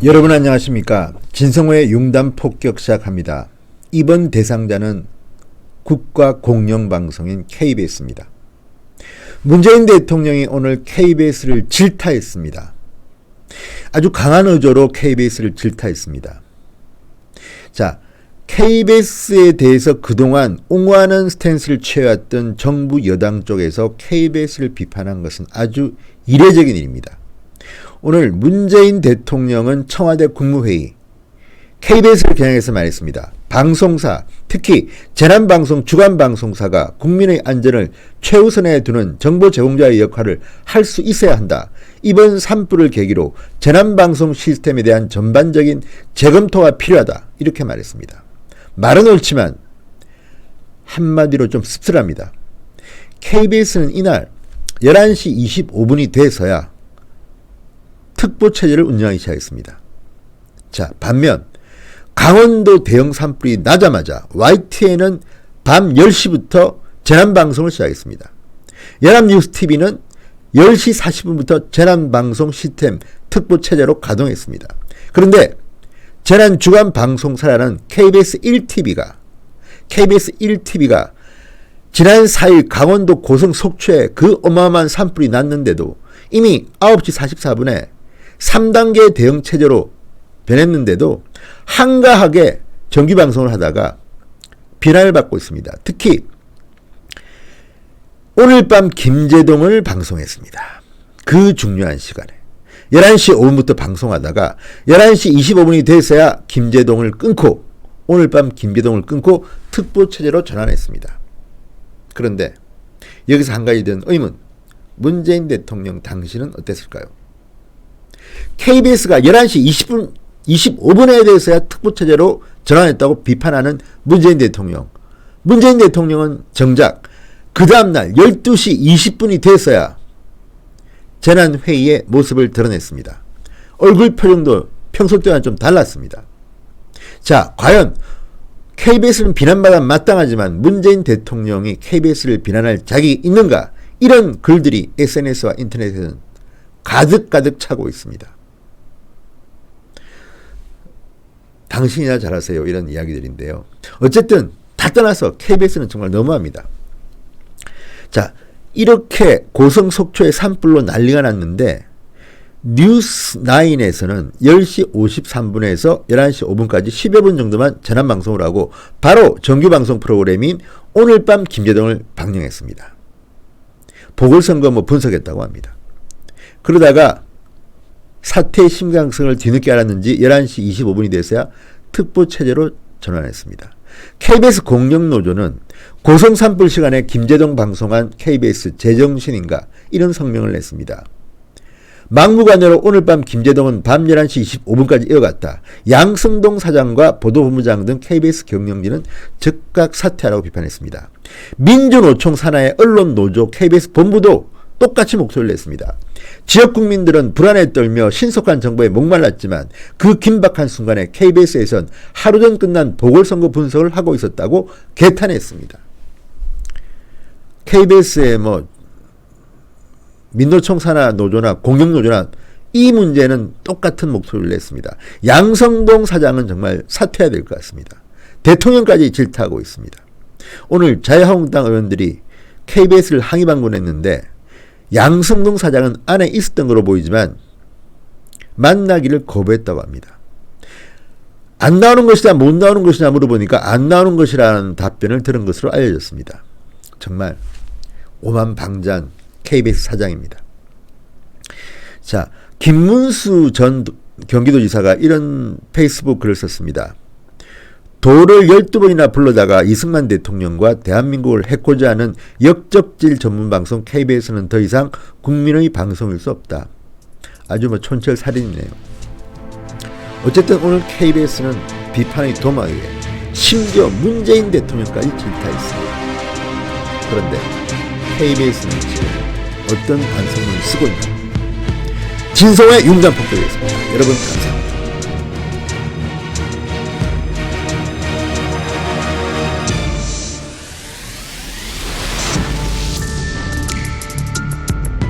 여러분 안녕하십니까. 진성호의 융단 폭격 시작합니다. 이번 대상자는 국가공영방송인 KBS입니다. 문재인 대통령이 오늘 KBS를 질타했습니다. 아주 강한 어조로 KBS를 질타했습니다. 자, KBS에 대해서 그동안 옹호하는 스탠스를 취해왔던 정부 여당 쪽에서 KBS를 비판한 것은 아주 이례적인 일입니다. 오늘 문재인 대통령은 청와대 국무회의 KBS를 겨냥해서 말했습니다. 방송사, 특히 재난방송 주간방송사가 국민의 안전을 최우선에 두는 정보 제공자의 역할을 할 수 있어야 한다. 이번 산불을 계기로 재난방송 시스템에 대한 전반적인 재검토가 필요하다. 이렇게 말했습니다. 말은 옳지만 한마디로 좀 씁쓸합니다. KBS는 이날 11시 25분이 돼서야 특보체제를 운영하기 시작했습니다. 자, 반면 강원도 대형 산불이 나자마자 YTN은 밤 10시부터 재난방송을 시작했습니다. 연합뉴스TV는 10시 40분부터 재난방송 시스템 특보체제로 가동했습니다. 그런데 재난주간방송사라는 KBS 1TV가 지난 4일 강원도 고성 속초에 그 어마어마한 산불이 났는데도 이미 9시 44분에 3단계 대응체제로 변했는데도 한가하게 정규방송을 하다가 비난을 받고 있습니다. 특히 오늘 밤 김제동을 방송했습니다. 그 중요한 시간에 11시 5분부터 방송하다가 11시 25분이 돼서야 김제동을 끊고 오늘 밤 김제동을 끊고 특보체제로 전환했습니다. 그런데 여기서 한 가지 든 의문, 문재인 대통령 당시는 어땠을까요? KBS가 11시 25분에 대해서야 특보체제로 전환했다고 비판하는 문재인 대통령. 문재인 대통령은 정작 그 다음날 12시 20분이 돼서야 재난회의의 모습을 드러냈습니다. 얼굴 표정도 평소 때와는 좀 달랐습니다. 자, 과연 KBS는 비난받아 마땅하지만 문재인 대통령이 KBS를 비난할 자격이 있는가? 이런 글들이 SNS와 인터넷에는 가득가득 차고 있습니다. 당신이나 잘하세요. 이런 이야기들인데요. 어쨌든 다 떠나서 KBS는 정말 너무합니다. 자, 이렇게 고성 속초의 산불로 난리가 났는데 뉴스9에서는 10시 53분에서 11시 5분까지 10여 분 정도만 재난방송을 하고 바로 정규방송 프로그램인 오늘 밤 김제동을 방영했습니다. 보궐선거 분석했다고 합니다. 그러다가 사태의 심각성을 뒤늦게 알았는지 11시 25분이 돼서야 특보체제로 전환했습니다. KBS 공영노조는 고성 산불 시간에 김제동 방송한 KBS 제정신인가 이런 성명을 냈습니다. 막무가내로 오늘 밤 김제동은 밤 11시 25분까지 이어갔다. 양승동 사장과 보도본부장 등 KBS 경영진은 즉각 사퇴하라고 비판했습니다. 민주노총 산하의 언론노조 KBS 본부도 똑같이 목소리를 냈습니다. 지역 국민들은 불안에 떨며 신속한 정보에 목말랐지만 그 긴박한 순간에 KBS에선 하루 전 끝난 보궐선거 분석을 하고 있었다고 개탄했습니다. KBS의 민노총 산하 노조나 공영노조나 이 문제는 똑같은 목소리를 냈습니다. 양성동 사장은 정말 사퇴해야 될 것 같습니다. 대통령까지 질타하고 있습니다. 오늘 자유한국당 의원들이 KBS를 항의 방문했는데 양성동 사장은 안에 있었던 것으로 보이지만 만나기를 거부했다고 합니다. 안 나오는 것이다 못 나오는 것이냐 물어보니까 안 나오는 것이라는 답변을 들은 것으로 알려졌습니다. 정말 오만방자한 KBS 사장입니다. 자, 김문수 전 경기도지사가 이런 페이스북 글을 썼습니다. 도를 12번이나 불러다가 이승만 대통령과 대한민국을 해코지 하는 역적질 전문방송 KBS는 더 이상 국민의 방송일 수 없다. 아주 촌철살인이네요. 어쨌든 오늘 KBS는 비판의 도마 위에 심지어 문재인 대통령까지 질타했습니다. 그런데 KBS는 지금 어떤 반성문을 쓰고 있나? 진성의 융단 폭격이었습니다. 여러분 감사합니다.